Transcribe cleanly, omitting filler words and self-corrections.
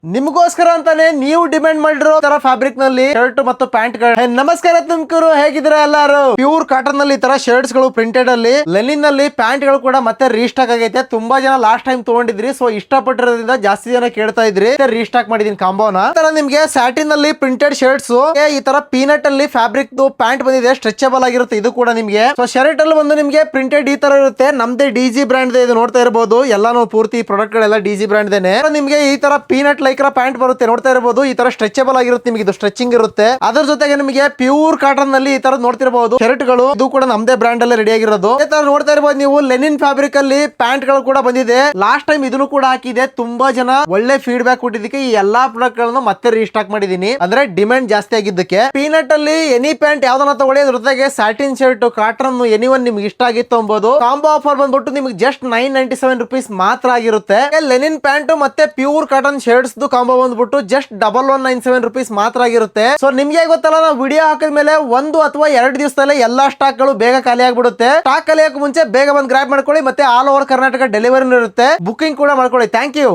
ನಿಮಗೋಸ್ಕರ ಅಂತಾನೆ ನೀವು ಡಿಮ್ಯಾಂಡ್ ಮಾಡಿರೋ ತರ ಫ್ಯಾಬ್ರಿಕ್ ನಲ್ಲಿ ಶರ್ಟ್ ಮತ್ತು ಪ್ಯಾಂಟ್ ಗಳು. ನಮಸ್ಕಾರ ತುಮಕೂರು, ಹೇಗಿದ್ದೀರಾ ಎಲ್ಲಾರು? ಪ್ಯೂರ್ ಕಾಟನ್ ನಲ್ಲಿ ಈ ತರ ಶರ್ಟ್ಸ್ ಗಳು ಪ್ರಿಂಟೆಡ್ ಅಲ್ಲಿ, ಲೆನಿನ್ ನಲ್ಲಿ ಪ್ಯಾಂಟ್ ಗಳು ಕೂಡ ಮತ್ತೆ ರೀಸ್ಟಾಕ್ ಆಗೈತೆ. ತುಂಬಾ ಜನ ಲಾಸ್ಟ್ ಟೈಮ್ ತಗೊಂಡಿದ್ರಿ, ಸೊ ಇಷ್ಟಪಟ್ಟಿರೋದ್ರಿಂದ ಜಾಸ್ತಿ ಜನ ಕೇಳ್ತಾ ಇದ್ರಿ, ರೀಸ್ಟಾಕ್ ಮಾಡಿದೀನಿ ಕಾಂಬೋನ. ಈ ತರ ನಿಮ್ಗೆ ಸ್ಯಾಟಿನ್ ನಲ್ಲಿ ಪ್ರಿಂಟೆಡ್ ಶರ್ಟ್ಸ್, ಈ ತರ ಪೀನಟ್ ಅಲ್ಲಿ ಫ್ಯಾಬ್ರಿಕ್ ಪ್ಯಾಂಟ್ ಬಂದಿದೆ, ಸ್ಟ್ರೆಚಬಲ್ ಆಗಿರುತ್ತೆ ಇದು ಕೂಡ ನಿಮ್ಗೆ. ಸೊ ಶರ್ಟ್ ಅಲ್ಲಿ ಒಂದು ನಿಮ್ಗೆ ಪ್ರಿಂಟೆಡ್ ಈ ತರ ಇರುತ್ತೆ. ನಮ್ದೇ ಡಿಜಿ ಬ್ರಾಂಡ್ ಇದು ನೋಡ್ತಾ ಇರಬಹುದು, ಎಲ್ಲಾನು ಪೂರ್ತಿ ಪ್ರಾಡಕ್ಟ್ ಗಳೆಲ್ಲ ಡಿಜಿ ಬ್ರಾಂಡ್ ದೇನೆ. ನಿಮ್ಗೆ ಈ ತರ ಪೀನಟ್ ಲೈಕ್ರ ಪ್ಯಾಂಟ್ ಬರುತ್ತೆ, ನೋಡ್ತಾ ಇರಬಹುದು. ಈ ತರ ಸ್ಟ್ರೆಚಬಲ್ ಆಗಿರುತ್ತೆ, ನಿಮಗೆ ಇದು ಸ್ಟ್ರೆಚಿಂಗ್ ಇರುತ್ತೆ. ಅದ್ರ ಜೊತೆಗೆ ನಿಮಗೆ ಪ್ಯೂರ್ ಕಾಟನ್ ನಲ್ಲಿ ಈ ತರ ನೋಡ್ತಿರಬಹುದು ಶರ್ಟ್ ಗಳು, ಇದು ಕೂಡ ನಮ್ದೇ ಬ್ರಾಂಡ್ ಅಲ್ಲಿ ರೆಡಿ ಆಗಿರೋದು. ಈ ತರ ನೋಡ್ತಾ ಇರಬಹುದು ನೀವು, ಲೆನಿನ್ ಫ್ಯಾಬ್ರಿಕ್ ಅಲ್ಲಿ ಪ್ಯಾಂಟ್ ಗಳು ಕೂಡ ಬಂದಿದೆ. ಲಾಸ್ಟ್ ಟೈಮ್ ಇದನ್ನು ಕೂಡ ಹಾಕಿದೆ, ತುಂಬಾ ಜನ ಒಳ್ಳೆ ಫೀಡ್ಬ್ಯಾಕ್ ಕೊಟ್ಟಿದ್ದಕ್ಕೆ ಈ ಎಲ್ಲಾ ಪ್ರಾಡಕ್ಟ್ ಗಳನ್ನು ಮತ್ತೆ ರೀಸ್ಟಾಕ್ ಮಾಡಿದೀನಿ, ಅಂದ್ರೆ ಡಿಮ್ಯಾಂಡ್ ಜಾಸ್ತಿ ಆಗಿದ್ದಕ್ಕೆ. ಪೀನಟ್ ಅಲ್ಲಿ ಎನಿ ಪ್ಯಾಂಟ್ ಯಾವ್ದನ್ನ ತಗೊಳ್ಳಿ, ಅದ್ರ ಜೊತೆಗೆ satin shirt, cotton any one ನಿಮ್ಗೆ ಇಷ್ಟ ಆಗಿತ್ತು ಅನ್ಬೋದು. ಕಾಂಬೋ ಆಫರ್ ಬಂದ್ಬಿಟ್ಟು ನಿಮ್ಗೆ ಜಸ್ಟ್ 997 rupees ಮಾತ್ರ ಆಗಿರುತ್ತೆ. ಲೆನಿನ್ ಪ್ಯಾಂಟ್ ಮತ್ತೆ ಪ್ಯೂರ್ ಕಾಟನ್ ಶರ್ಟ್ಸ್ ಕಾಂಬೋ ಬಂದ್ಬಿಟ್ಟು ಜಸ್ಟ್ 1197 rupees ಮಾತ್ರ ಆಗಿರುತ್ತೆ. ಸೊ ನಿಮ್ಗೆ ಗೊತ್ತಲ್ಲ, ನಾವು ವಿಡಿಯೋ ಹಾಕಿದ್ಮೇಲೆ 1 ಅಥವಾ 2 ದಿವಸದಲ್ಲೇ ಎಲ್ಲಾ ಸ್ಟಾಕ್ ಗಳು ಬೇಗ ಖಾಲಿ ಆಗ್ಬಿಡುತ್ತೆ. ಸ್ಟಾಕ್ ಖಾಲಿ ಆಗಕ್ಕೆ ಮುಂಚೆ ಬೇಗ ಬಂದು ಗ್ರಾಬ್ ಮಾಡ್ಕೊಳ್ಳಿ, ಮತ್ತೆ ಆಲ್ ಓವರ್ ಕರ್ನಾಟಕ ಡೆಲಿವರಿ ಇರುತ್ತೆ. ಬುಕಿಂಗ್ ಕೂಡ ಮಾಡ್ಕೊಳ್ಳಿ. Thank you.